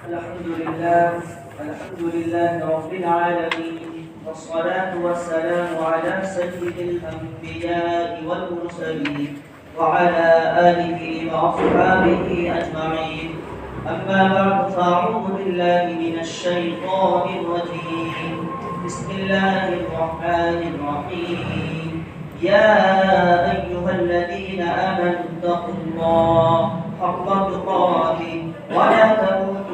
الحمد لله رب العالمين، والصلاة والسلام على سيد الأنبياء والمرسلين وعلى آله وأصحابه أجمعين. أما بعد، فأعوذ بالله من الشيطان الرجيم. بسم الله الرحمن الرحيم. يا أيها الذين آمنوا اتقوا الله حق تقاته ولا تموتن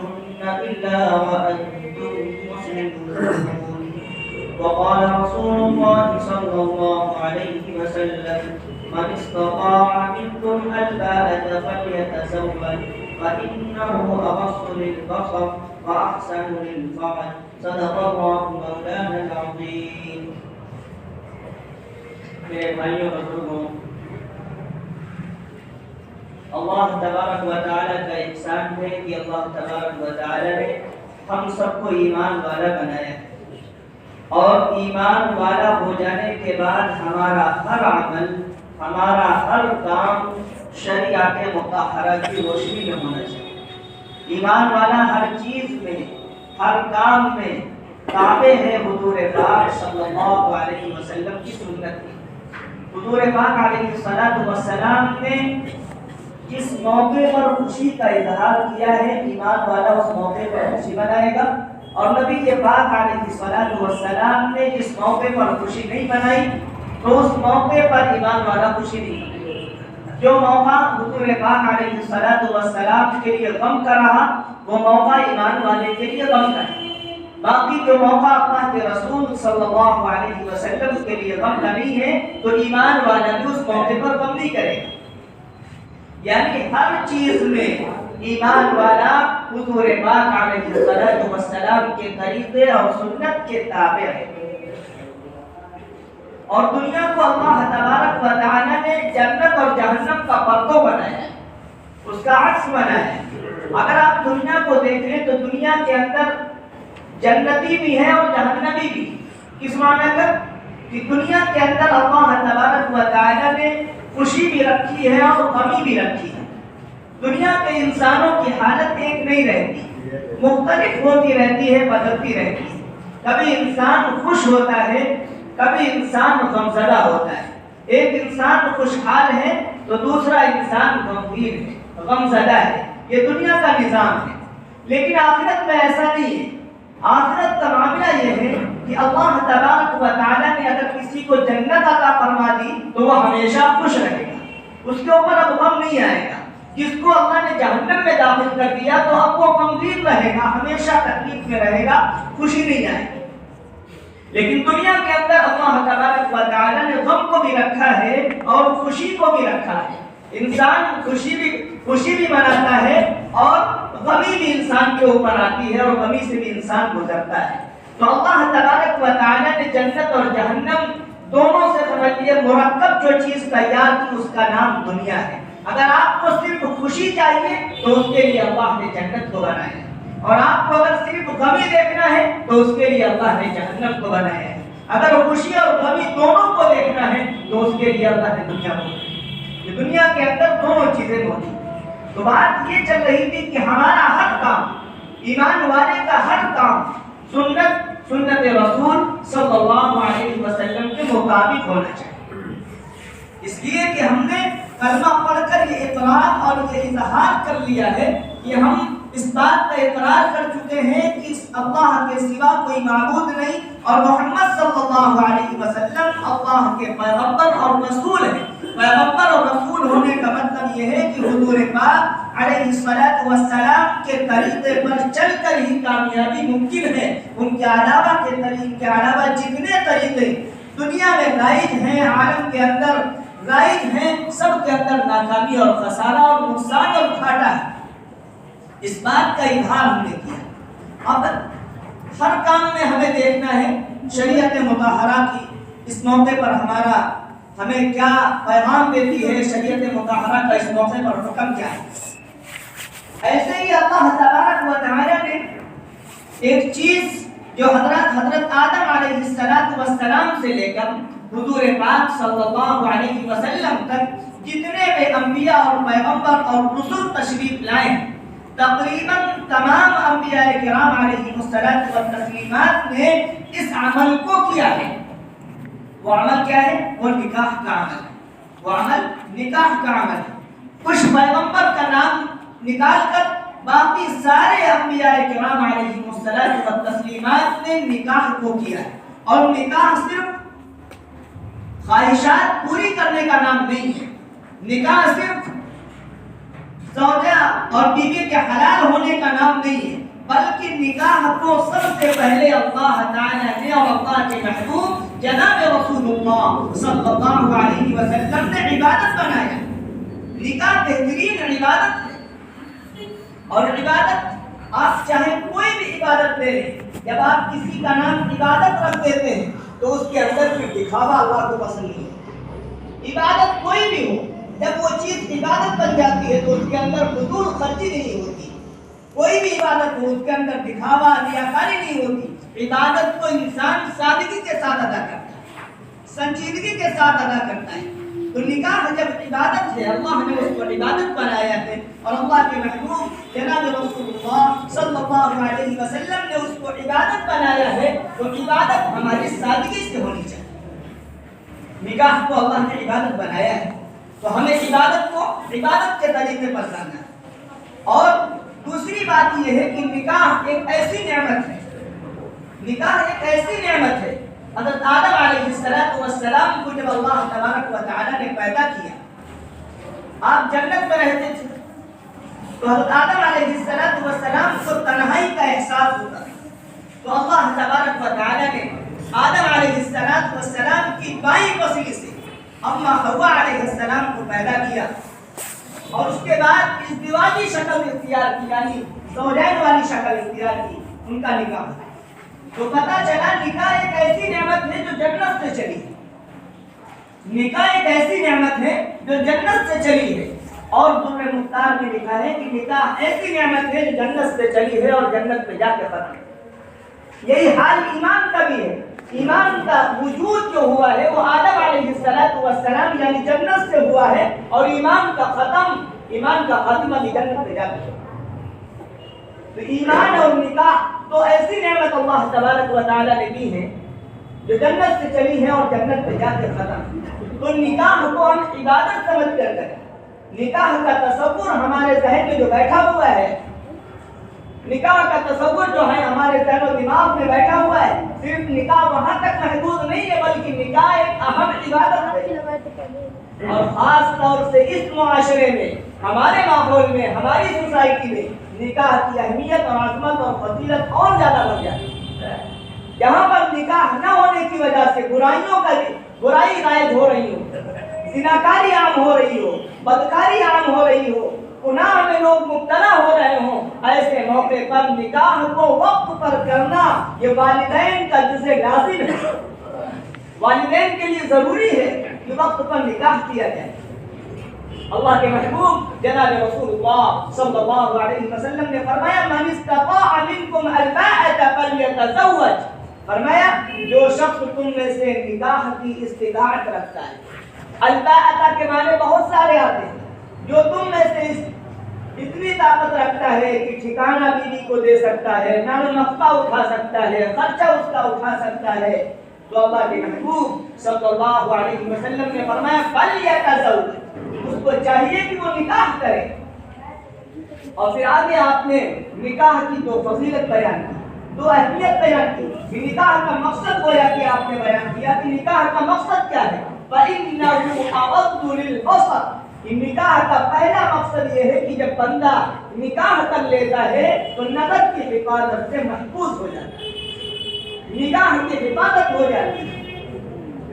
إلا وأنتم مسلمون. وقال رسول الله صلى الله عليه وسلم: من استطاع منكم الباءة فليتزوج فإنه أغض للبصر وأحسن للفرج. صدق الله مولانا العظيم. میرے بھائیوں اور بزرگوں، اللہ تبارک و تعالیٰ کا احسان ہے کہ اللہ تبارک و تعالیٰ نے ہم سب کو ایمان والا بنایا ہے، اور ایمان والا ہو جانے کے بعد ہمارا ہر عمل، ہمارا ہر کام شریعت مطہرہ کی روشنی میں ہونا چاہیے۔ ایمان والا ہر چیز میں، ہر کام میں تابع ہے حضور پاک صلی اللہ علیہ وسلم کی سنت کی۔ حضور پاک علیہ السلام نے جس موقع پر خوشی کا اظہار کیا ہے، ایمان والا اس موقع پر خوشی منائے گا، اور نبی پاک علیہ السلام نے جس موقع پر خوشی نہیں منائی تو اس موقع پر ایمان والا خوشی نہیں منائے۔ جو موقع حضور پاک علیہ السلام کے لیے غم کا رہا، وہ موقع ایمان والے کے لیے غم کا ہے۔ باقی جو موقع اللہ کے رسول صلی اللہ علیہ وسلم کے لیے غم کا نہیں ہے، تو ایمان والا بھی اس موقع پر غم نہیں کرے گا۔ یعنی ہر چیز میں ایمان والا حضور پاک علیہ السلام کے طریقے اور سنت کے تابع ہے۔ اور دنیا کو اللہ تبارک و تعالی نے جنت اور جہنم کا پردہ بنایا ہے، اس کا عکس بنایا ہے۔ اگر آپ دنیا کو دیکھ لیں تو دنیا کے اندر جنتی بھی ہے اور جہنمی بھی۔ کس معنی کا؟ کہ دنیا کے اندر اللہ تبارک و تعالی نے خوشی بھی رکھی ہے اور غمی بھی رکھی ہے۔ دنیا کے انسانوں کی حالت ایک نہیں رہتی، مختلف ہوتی رہتی ہے، بدلتی رہتی ہے۔ کبھی انسان خوش ہوتا ہے، کبھی انسان غمزدہ ہوتا ہے۔ ایک انسان خوشحال ہے تو دوسرا انسان غمگین ہے، غمزدہ ہے۔ یہ دنیا کا نظام ہے، لیکن آخرت میں ایسا نہیں ہے۔ آخرت کا معاملہ یہ ہے کہ اللہ تبارک و تعالیٰ نے اگر کسی کو جنت عطا فرما دی تو وہ ہمیشہ خوش رہے گا، اس کے اوپر اب غم نہیں آئے گا۔ جس کو اللہ نے جہنم میں داخل کر دیا تو اب وہ غمگین رہے گا، ہمیشہ تکلیف میں رہے گا، خوشی نہیں آئے گی۔ لیکن دنیا کے اندر اللہ تبارک و تعالیٰ نے غم کو بھی رکھا ہے اور خوشی کو بھی رکھا ہے۔ انسان خوشی بھی مناتا ہے اور غمی بھی انسان کے اوپر آتی ہے، اور غمی سے بھی انسان گزرتا ہے۔ تو اللہ تبارک و تعالیٰ نے جنت اور جہنم دونوں سے سمجھیے مرکب جو چیز تیار کی، اس کا نام دنیا ہے۔ اگر آپ کو صرف خوشی چاہیے تو اس کے لیے اللہ نے جنت کو بنایا ہے، اور آپ کو اگر صرف غمی دیکھنا ہے تو اس کے لیے اللہ نے جہنم کو بنایا ہے۔ اگر خوشی اور غمی دونوں کو دیکھنا ہے تو اس کے لیے اللہ نے دنیا کو بنایا ہے۔ یہ دنیا کے اندر دونوں چیزیں موجود ہیں۔ تو بات یہ چل رہی تھی کہ ہمارا ہر کام، ایمان والے کا ہر کام سنت رسول صلی اللہ علیہ وسلم کے مطابق ہونا چاہیے۔ اس لیے کہ ہم نے کلمہ پڑھ کر یہ اقرار اور یہ اظہار کر لیا ہے کہ ہم اس بات کا اقرار کر چکے ہیں کہ اللہ کے سوا کوئی معبود نہیں، اور محمد صلی اللہ علیہ وسلم اللہ کے پیغمبر اور رسول ہیں۔ پیغمبر اور رسول ہونے کا مطلب یہ ہے کہ حضور پاک علیہ السلام کے طریقے پر چل کر ہی کامیابی ممکن ہے۔ ان کے علاوہ جتنے طریقے دنیا میں رائج ہیں، عالم کے اندر رائج ہیں، سب کے اندر ناکامی اور خسارہ اور نقصان اور گھاٹا ہے۔ اس بات کا اظہار ہم نے کیا۔ اب ہر کام میں ہمیں دیکھنا ہے شریعت مطہرہ کی اس موقع پر ہمیں کیا پیغام دیتی ہے، شریعت مطہرہ کا اس موقع پر حکم کیا ہے۔ ایسے ہی اللہ تبارک و تعالی نے ایک چیز جو حضرت آدم علیہ السلام سے لے کر حضور پاک صلی اللہ علیہ وسلم تک جتنے بھی انبیاء اور پیغمبر اور رسول تشریف لائے، تقریباً تمام انبیاء کرام علیہم الصلوۃ والتسلیمات نے اس عمل کو کیا ہے، وہ عمل کیا ہے؟ وہ نکاح کا عمل ہے، وہ عمل نکاح کا عمل ہے۔ کچھ پیغمبر کا نام نکال کر باقی سارے انبیاء کرام علیہم الصلوۃ والتسلیمات نے نکاح کو کیا ہے، اور نکاح صرف خواہشات پوری کرنے کا نام نہیں ہے، نکاح صرف زوجہ اور بیوی کے حلال ہونے کا نام نہیں ہے، بلکہ نکاح کو سب سے پہلے اللہ تعالیٰ نے اور اللہ کے محبوب جناب رسول اللہ صلی اللہ علیہ وسلم نے عبادت بنایا۔ نکاح بہترین عبادت ہے، اور عبادت آپ چاہے کوئی بھی عبادت لے لیں، جب آپ کسی کا نام عبادت رکھ دیتے ہیں تو اس کے اندر بھی دکھاوا اللہ کو پسند نہیں ہے۔ عبادت کوئی بھی ہو، جب وہ چیز عبادت بن جاتی ہے تو اس کے اندر فضول خرچی نہیں ہوتی، کوئی بھی عبادت ہو اس کے اندر دکھاوا ریاکاری نہیں ہوتی۔ عبادت کو انسان سادگی کے ساتھ ادا کرتا ہے، سنجیدگی کے ساتھ ادا کرتا ہے۔ تو نکاح جب عبادت ہے، اللہ نے اس کو عبادت بنایا ہے، اور اللہ کے محبوب جناب رسول اللہ صلی اللہ علیہ وسلم نے اس کو عبادت بنایا ہے، تو عبادت ہماری سادگی سے ہونی چاہیے۔ نکاح کو اللہ نے عبادت بنایا ہے تو ہمیں عبادت کو عبادت کے طریقے پر کرنا ہے۔ اور دوسری بات یہ ہے کہ نکاح ایک ایسی نعمت ہے، نکاح ایک ایسی نعمت ہے۔ حضرت آدم علیہ السلام کو جب اللہ تبارک و تعالی نے پیدا کیا، آپ جنت میں رہتے تھے، تو حضرت آدم علیہ السلام کو تنہائی کا احساس ہوتا، تو اللہ تبارک و تعالی نے آدم علیہ السلام کی بائیں وسیلے سے اما حوا علیہ السلام کو پیدا کیا، اور اس کے بعد ازدواجی شکل اختیار کی، یعنی زوجین والی شکل اختیار کی، ان کا نکاح۔ تو پتہ چلا نکاح ایک ایسی نعمت ہے جو جنت سے چلی ہے، نکاح ایک ایسی نعمت ہے جو جنت سے چلی ہے۔ اور در مختار میں لکھا ہے کہ نکاح ایسی نعمت ہے جو جنت سے چلی ہے اور جنت میں جا کے ختم ہے۔ یہی حال ایمان کا بھی ہے، ایمان کا وجود جو ہوا ہے وہ آدم علیہ السلام یعنی جنت سے ہوا ہے، اور ایمان کا خاتمہ بھی جنت میں جا کے۔ تو ایمان اور نکاح تو ایسی نعمت اللہ تبارک و تعالی نے دی ہے جو جنت سے چلی ہے اور جنت میں جا کے ختم۔ تو نکاح کو ہم عبادت سمجھ کر کریں، نکاح کا تصور ہمارے ذہن میں جو بیٹھا ہوا ہے، نکاح کا تصور جو ہے ہمارے ذہن و دماغ میں بیٹھا ہوا ہے، صرف نکاح وہاں تک محدود نہیں ہے، بلکہ نکاح ایک اہم عبادت ہے۔ اور خاص طور سے اس معاشرے میں، ہمارے ماحول میں، ہماری سوسائٹی میں نکاح کی اہمیت اور عظمت اور فضیلت اور زیادہ بڑھ جاتی ہے۔ جہاں پر نکاح نہ ہونے کی وجہ سے برائی رائج ہو رہی ہو، زناکاری عام ہو رہی ہو، بدکاری عام ہو رہی ہو، گناہ میں لوگ مبتلا ہو رہے ہوں، ایسے موقع پر نکاح کو وقت پر کرنا یہ والدین کا جزء لازم ہے۔ والدین کے لیے ضروری ہے کہ وقت پر نکاح کیا جائے۔ اللہ کے محبوب جناب رسول اللہ صلی اللہ علیہ وسلم نے فرمایا من استطاع منکم الباءة فلیتزوج، فرمایا جو شخص تم میں سے نکاح کی استطاعت رکھتا ہے، الباءة کے معنی بہت سارے آتے ہیں، جو تم میں سے اتنی طاقت رکھتا ہے کہ ٹھکانہ بیوی کو دے سکتا ہے، نان و نفقہ اٹھا سکتا ہے، خرچہ اس کا اٹھا سکتا ہے، تو اللہ کے محبوب صلی اللہ علیہ وسلم نے فرمایا فلیتزوج، اس کو چاہیے کہ وہ نکاح کرے۔ اور پھر آگے آپ نے نکاح کی دو فضیلت بیان کی، دو اہمیت بیان کی کہ نکاح کا مقصد گویا کہ آپ نے بیان کیا کہ نکاح کا مقصد کیا ہے۔ فَإِنَّهُ أَغَضُّ لِلْبَصَرِ، کہ نکاح کا پہلا مقصد یہ ہے کہ جب بندہ نکاح کر لیتا ہے تو نظر کی حفاظت سے محفوظ ہو جاتا ہے، نکاح کی حفاظت ہو جاتی ہے،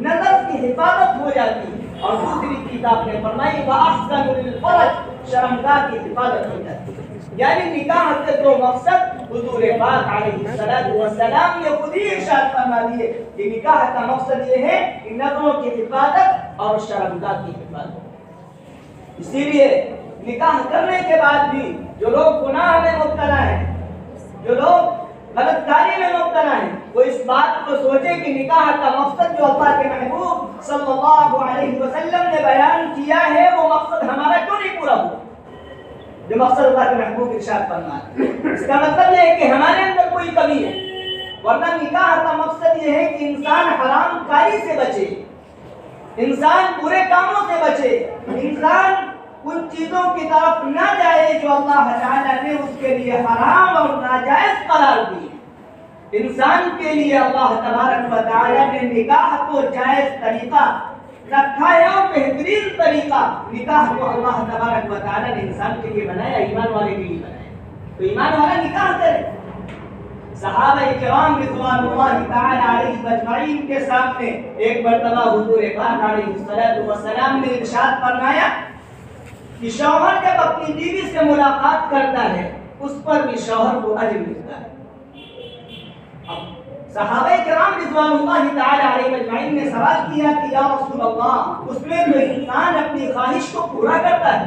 نظر کی حفاظت ہو جاتی ہے۔ اور دوسری چیز آپ نے فرمائی وَأَحْسَنُ لِلْفَرْجِ، شرمگاہ کی حفاظت ہو جاتی ہے۔ یعنی نکاح کے دو مقصد حضور پاک علیہ السلام نے خود ہی ارشاد فرما دیے کہ نکاح کا مقصد یہ ہے کہ نظروں کی حفاظت اور شرمگاہ کی حفاظت۔ اسی لیے نکاح کرنے کے بعد بھی جو لوگ گناہ میں مبتلا ہیں، جو لوگ غلط کاری میں مبتلا ہیں، وہ اس بات کو سوچے کہ نکاح کا مقصد جو اللہ کے محبوب صلی اللہ علیہ وسلم نے بیان کیا ہے وہ مقصد ہمارا کیوں نہیں پورا ہوا۔ جو مقصد اللہ کے محبوب ارشاد فرماتے ہیں۔ اس کا مطلب یہ ہے کہ ہمارے اندر کوئی کمی ہے، ورنہ نکاح کا مقصد یہ ہے کہ انسان حرام کاری سے بچے، انسان برے کاموں سے بچے، انسان ان چیزوں کی طرف نہ جائے جو اللہ تعالیٰ نے اس کے لیے حرام اور ناجائز قرار دی۔ انسان کے لیے اللہ تبارک و تعالیٰ نے نکاح کو جائز طریقہ رکھا ہے اور بہترین طریقہ نکاح کو اللہ تبارک و تعالیٰ نے انسان کے لیے بنایا، ایمان والے کے لیے بنایا۔ تو ایمان والا نکاح کرے۔ صحابہ کرام رضوان اللہ تعالی علیہم اجمعین کے سامنے ایک مرتبہ حضور پاک علیہ السلام نے ارشاد فرمایا کہ شوہر جب اپنی بیوی سے ملاقات کرتا ہے اس پر بھی شوہر کو اجر ملتا ہے۔ صحابہ کرام رضوان اللہ تعالی علیہم اجمعین نے سوال کیا کہ یا رسول اللہ، اس میں تو انسان اپنی خواہش کو پورا کرتا ہے،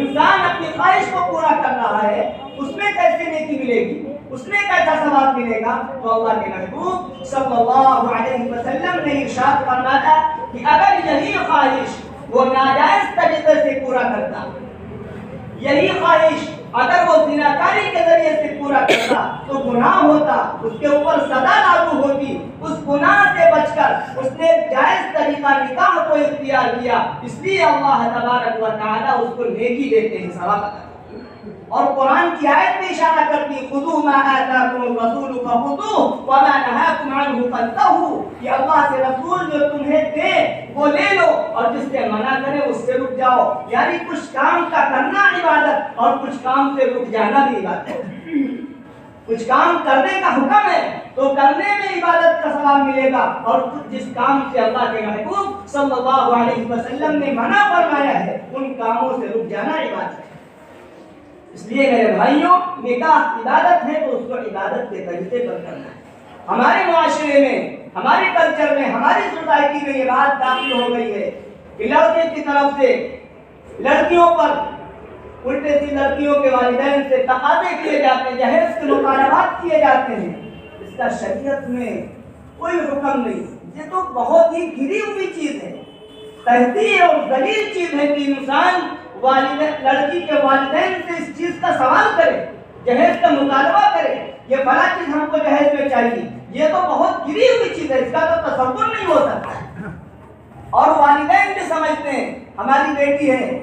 انسان اپنی خواہش کو پورا کر رہا ہے، اس میں کیسے نیکی ملے گی، اس میں کیسا ثواب ملے گا؟ تو اللہ کے محبوب صلی اللہ علیہ وسلم نے ارشاد فرمایا کہ اگر یہی خواہش وہ ناجائز طریقے سے پورا کرتا، یہی خواہش اگر وہ زناکاری کے ذریعے سے پورا کرتا تو گناہ ہوتا، اس کے اوپر سزا لاگو ہوتی۔ اس گناہ سے بچ کر اس نے جائز طریقہ نکاح کو اختیار کیا، اس لیے اللہ تبارک و تعالیٰ اس کو نیکی دیتے ہیں، ثواب عطا۔ اور قرآن کی آیت میں اشارہ کرتی خذوا ما آتاکم الرسول فخذوه وما نهاکم عنه فانتهوا، کہ اللہ کے رسول جو تمہیں دے وہ لے لو اور جس سے منع کرے اس سے رک جاؤ۔ یعنی کچھ کام کا کرنا عبادت اور کچھ کام سے رک جانا بھی عبادت ہے۔ کچھ کام کرنے کا حکم ہے تو کرنے میں عبادت کا ثواب ملے گا، اور جس کام سے اللہ کے محبوب صلی اللہ علیہ وسلم نے منع فرمایا ہے ان کاموں سے رک جانا عبادت ہے۔ اس لیے میرے بھائیوں، نکاح عبادت ہے تو اس کو عبادت کے طریقے پر کرنا ہے۔ ہمارے معاشرے میں، ہمارے کلچر میں، ہماری سوسائٹی میں یہ بات داخل ہو گئی ہے کہ لڑکے کی طرف سے لڑکیوں پر الٹے سی لڑکیوں کے والدین سے تقاضے کیے جاتے ہیں، جہیز کے مطالبات کیے جاتے ہیں۔ اس کا شریعت میں کوئی حکم نہیں، یہ تو بہت ہی گری ہوئی چیز ہے، تحقیر اور ذلیل چیز ہے کہ انسان لڑکی کے والدین سے اس چیز کا سوال کرے، جہیز کا مطالبہ کرے، یہ فلاں چیز ہم کو جہیز میں چاہیے۔ یہ تو بہت گری ہوئی چیز ہے، اس کا تو تصور نہیں ہو سکتا۔ اور والدین بھی سمجھتے ہیں ہماری بیٹی ہے،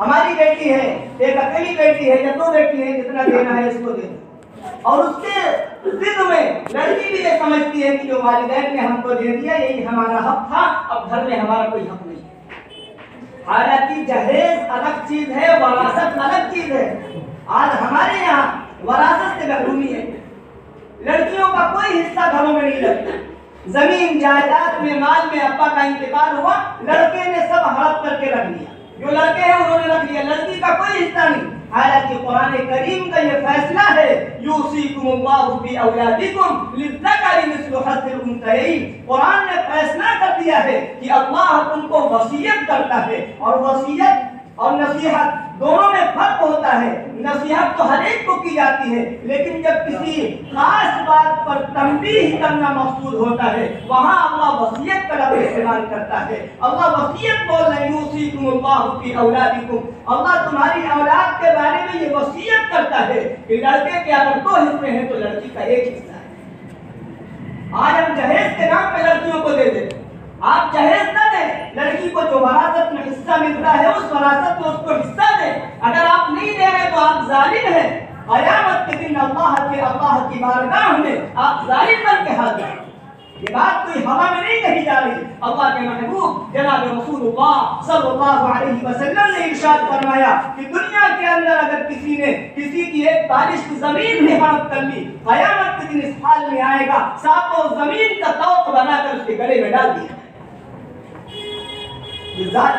ہماری بیٹی ہے، ایک اکیلی بیٹی ہے یا دو بیٹی ہے، جتنا دینا ہے اس کو دے دو۔ اور اس کے ضد میں لڑکی بھی یہ سمجھتی ہے کہ جو والدین نے ہم کو دے دیا یہی ہمارا حق تھا، اب گھر میں ہمارا کوئی حق نہیں۔ حالانکہ جہیز الگ چیز ہے، وراثت الگ چیز ہے۔ آج ہمارے یہاں وراثت سے محرومی ہے، لڑکیوں کا کوئی حصہ گھروں میں نہیں لگتا، زمین جائیداد میں مال میں ابا کا انتقال ہوا، لڑکے نے سب ہڑپ کر کے رکھ لیا، جو لڑکے ہیں انہوں نے رکھ لیا، لڑکی کا کوئی حصہ نہیں۔ حالانکہ قرآن کریم کا یہ فیصلہ ہے یوصیکم اللہ فی اولادکم للذکر مثل حظ الانثیین، قرآن نے فیصلہ کر دیا ہے کہ اللہ تم کو وصیت کرتا ہے، اور وصیت اور نصیحت دونوں میں فرق ہوتا ہے۔ نصیحت تو ہر ایک کو کی جاتی ہے، لیکن جب کسی خاص بات پر تنبیہ کرنا مقصود ہوتا ہے وہاں اللہ وصیت کا لفظ استعمال کرتا ہے۔ اللہ وصیت بول رہے ہیں یوصیکم اللہ فی اولادکم، اللہ تمہاری اولاد کے بارے میں یہ وصیت کرتا ہے کہ لڑکے کے اگر دو حصے ہیں تو لڑکی کا ایک حصہ ہے۔ آج ہم جہیز کے نام پہ لڑکیوں کو دے دیتے، آپ جہیز نہ دیں، لڑکی کو جو وراثت میں حصہ ملتا ہے اس وراثت میں اس کو حصہ دیں۔ اگر آپ نہیں دے رہے تو آپ ظالم ہیں، قیامت کے دن اللہ کی بارگاہ میں آپ ظالم بن کے حاضر ہیں۔ یہ بات کوئی ہوا میں نہیں کہی جا رہی، اللہ کے محبوب جناب رسول اللہ صلی اللہ علیہ وسلم نے ارشاد فرمایا کہ دنیا کے اندر اگر کسی نے کسی کی ایک بارش کی زمین میں ہڑپ کر لی، قیامت کے دن اس حال میں آئے گا ساتوں زمین کا طوق بنا کر اس کے گلے میں ڈال دیا۔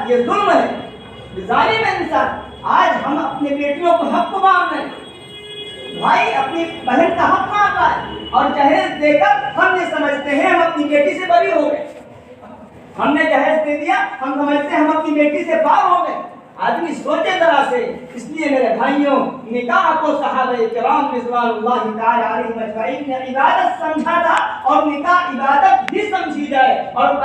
یہ ظلم ہے، یہ ظالم ہے انسان۔ آج ہم اپنے بیٹیوں کو حق مار رہے ہیں، بھائی اپنی بہن کا حق مار رہا ہے، اور جہیز دے کر ہم یہ سمجھتے ہیں ہم اپنی بیٹی سے بری ہو گئے، ہم نے جہیز دے دیا ہم سمجھتے ہیں ہم اپنی بیٹی سے پار ہو گئے۔ آدمی سوچے ذرا سے۔ اس لیے میرے بھائیوں، نکاح کو صحابہ کرام رضوان اللہ تعالی علیہم اجمعین نے عبادت سمجھا تھا، اور نکاح عبادت بھی سمجھی جائے، اور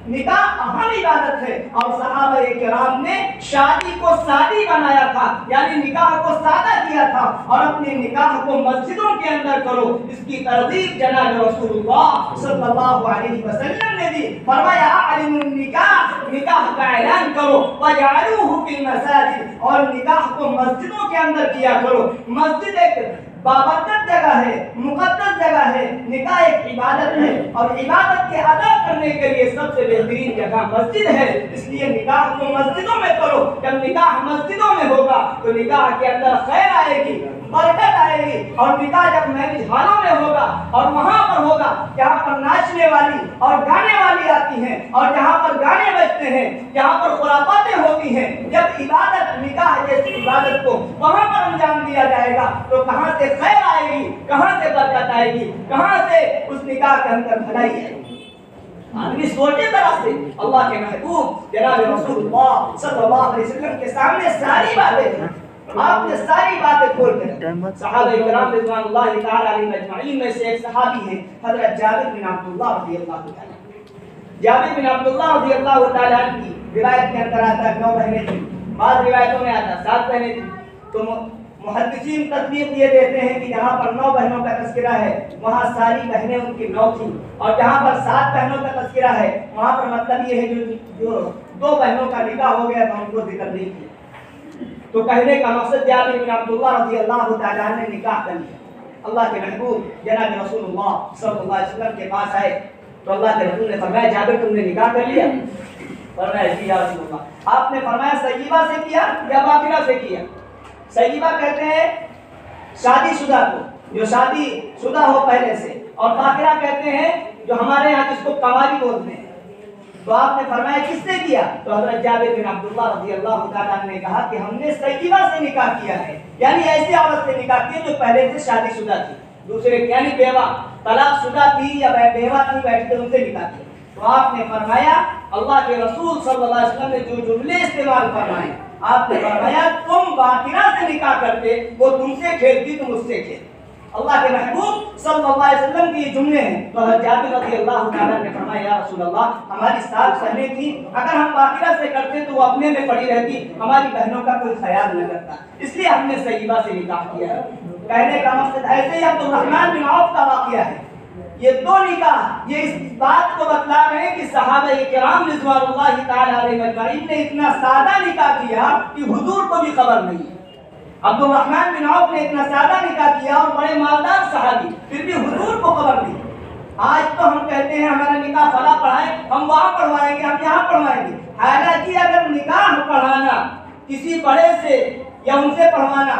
نکاح اہم عبادت ہے اور صحابہ کرام نے شادی کو سادی بنایا تھا، یعنی نکاح کو سادہ کیا تھا اور اپنے نکاح کو مسجدوں کے اندر کرو، اس کی ترغیب جناب رسول اللہ صلی اللہ علیہ وسلم نے دی۔ فرمایا اعلنوا النکاح، نکاح کا اعلان کرو، وجعلوه فی المساجد، اور نکاح کو مسجدوں کے اندر کیا کرو۔ مسجد ایک بابرکت جگہ ہے، مقدس جگہ ہے، نکاح ایک عبادت ہے اور عبادت کے ادا کرنے کے لیے سب سے بہترین جگہ مسجد ہے، اس لیے نکاح کو مسجدوں میں کرو۔ جب نکاح مسجدوں میں ہوگا تو نکاح کے اندر خیر آئے گی، برکت آئے گی، اور نکاح جب میرج ہالوں میں ہوگا اور وہاں پر ہوگا جہاں پر ناچنے والی اور گانے والی آتی ہیں اور جہاں پر گانے بجتے ہیں، جہاں پر خرافاتیں ہوتی ہیں، جب عبادت نکاح جیسی عبادت کو وہاں پر انجام دیا جائے گا تو کہاں سے خیر آئے گی، کہاں سے برکت آئے گی، کہاں سے اس نکاح کے اندر بھلائی آئے گی۔ آدمی سوچے طرح سے اللہ کے محبوب جناب رسول اللہ صلی اللہ علیہ وسلم کے سامنے ساری باتیں، آپ نے ساری باتیں کھول کر صحابہ کرام رضوان اللہ تعالی علیہم اجمعین میں سے ایک صحابی ہیں حضرت جابر بن عبداللہ رضی اللہ تعالی۔ جابر بن عبداللہ رضی اللہ تعالی عنہ کی روایت کے اندر آتا ہے 9 بہنیں تھیں، بعض روایتوں میں آتا 7 بہنیں تھیں، تو محدثین تصدیق یہ دیتے ہیں کہ جہاں پر 9 بہنوں کا تذکرہ ہے وہاں ساری بہنیں ان کی 9 تھیں، اور جہاں پر 7 بہنوں کا تذکرہ ہے وہاں پر مطلب یہ ہے جو 2 بہنوں کا نکاح ہو گیا تو ان کو ذکر نہیں کیا۔ تو کہنے کا مقصد جابر بن عبداللہ رضی اللہ تعالیٰ عنہ نے نکاح کر لیا۔ اللہ کے محبوب جناب رسول اللہ صلی اللہ علیہ وسلم کے پاس آئے تو اللہ کے رسول نے فرمایا جابر تم نے نکاح کر لیا؟ فرمایا جی یا رسول اللہ۔ آپ نے فرمایا سیبہ سے کیا یا باقرہ سے کیا؟ سیبہ کہتے ہیں شادی شدہ کو، جو شادی شدہ ہو پہلے سے، اور باقرہ کہتے ہیں جو ہمارے یہاں جس کو کنواری بولتے ہیں۔ تو آپ نے فرمایا کس سے کیا؟ تو حضرت جابر بن عبداللہ رضی اللہ تعالیٰ عنہ نے کہا کہ ہم نے سیبہ سے نکاح کیا ہے، یعنی ایسی عورت سے نکاح کیا جو پہلے سے شادی شدہ تھی، دوسرے یعنی بیوہ طلاق شدہ تھی یا بیوہ تھی بیٹھی تھی ان سے نکاح کیا۔ تو آپ نے فرمایا اللہ کے رسول صلی اللہ علیہ وسلم نے جو جملے استعمال فرمائے، آپ نے فرمایا تم باقرہ سے نکاح کرتے وہ تم سے کھیلتی تم اس سے کھیلتے۔ اللہ کے محبوب صلی اللہ علیہ وسلم کی یہ جملے ہیں۔ تو حضرت جابر رضی اللہ تعالیٰ نے فرمایا یا رسول اللہ ہماری 7 بہنیں تھیں، اگر ہم باقرہ سے کرتے تو وہ اپنے میں پڑی رہتی، ہماری بہنوں کا کوئی خیال نہ کرتا، اس لیے ہم نے سیبہ سے نکاح کیا ہے۔ کہنے کا مقصد ایسے ہی عبد الرحمن بن عوف کا واقعہ ہے۔ یہ 2 نکاح یہ اس بات کو بتلا رہے ہیں کہ صحابہ کرام رضوان اللہ تعالی علیہم اجمعین نے اتنا سادہ نکاح کیا کہ حضور کو بھی خبر نہیں ہے۔ عبد الرحمن بن عوف نے اتنا سادہ نکاح کیا اور بڑے مالدار صحابی، پھر بھی حضور کو خبر نہیں۔ آج تو ہم کہتے ہیں ہمارا نکاح فلاں پڑھائیں، ہم وہاں پڑھوائیں گے، ہم یہاں پڑھوائیں گے۔ حالانکہ اگر نکاح پڑھانا کسی بڑے سے یا ان سے پڑھوانا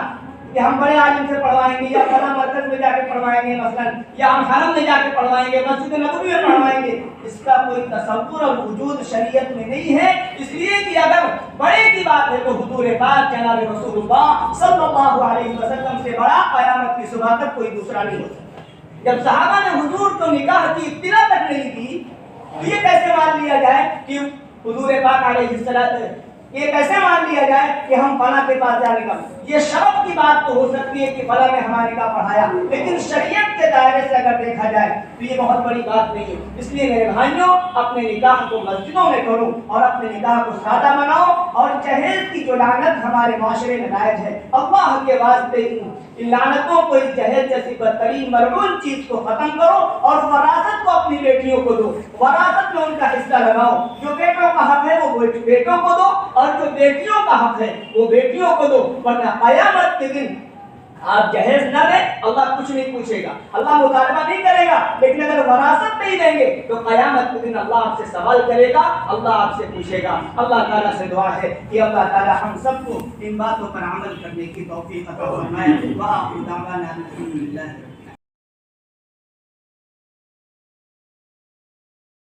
کہ ہم بڑے عالم سے پڑھوائیں گے یا فلاں مرکز میں جا کے پڑھوائیں گے مثلا، یا ہم حرم میں جا کے پڑھوائیں گے، مسجد نبوی میں پڑھوائیں گے، اس کا کوئی تصور اور وجود شریعت میں نہیں ہے، اس لیے کہ اگر بڑے کی بات ہے تو حضور پاک جناب رسول اللہ صلی اللہ علیہ وسلم سے بڑا قیامت کی صبح تک کوئی دوسرا نہیں ہو سکتا۔ جب صحابہ نے حضور کو نکاح کی اطلاع تک نہیں دی تو یہ کیسے مان لیا جائے کہ حضور پاک علیہ السلام، یہ کیسے مان لیا جائے کہ ہم فلاں کے پاس جانے کا؟ یہ شرف کی بات تو ہو سکتی ہے کہ فلاں نے ہمارے نکاح پڑھایا، لیکن شریعت کے دائرے سے اگر دیکھا جائے تو یہ بہت بڑی بات نہیں ہے۔ اس لیے میرے بھائیوں اپنے نکاح کو مسجدوں میں کرو اور اپنے نکاح کو سادہ بناؤ، اور جہیز کی جو لعنت ہمارے معاشرے میں رائج ہے اللہ کے واسطے ان لعنتوں کو، اس جہیز جیسی بدترین مرعون چیز کو ختم کرو اور وراثت کو اپنی بیٹیوں کو دو، وراثت میں ان کا حصہ لگاؤ۔ جو بیٹوں کا حق ہے وہ بیٹوں کو دو اور جو بیٹیوں کا حق ہے وہ بیٹیوں کو دو، ورنہ قیامت کے دن آپ جہیز نہ دیں اللہ کچھ نہیں پوچھے گا، اللہ مطالبہ نہیں کرے گا، لیکن اگر وراثت نہیں دیں گے تو قیامت کے دن اللہ آپ سے سوال کرے گا، اللہ آپ سے پوچھے گا۔ اللہ تعالیٰ سے دعا ہے کہ اللہ تعالیٰ ہم سب کو ان باتوں پر عمل کرنے کی توفیق عطا فرمائے۔ وآخر دعوانا الحمدللہ۔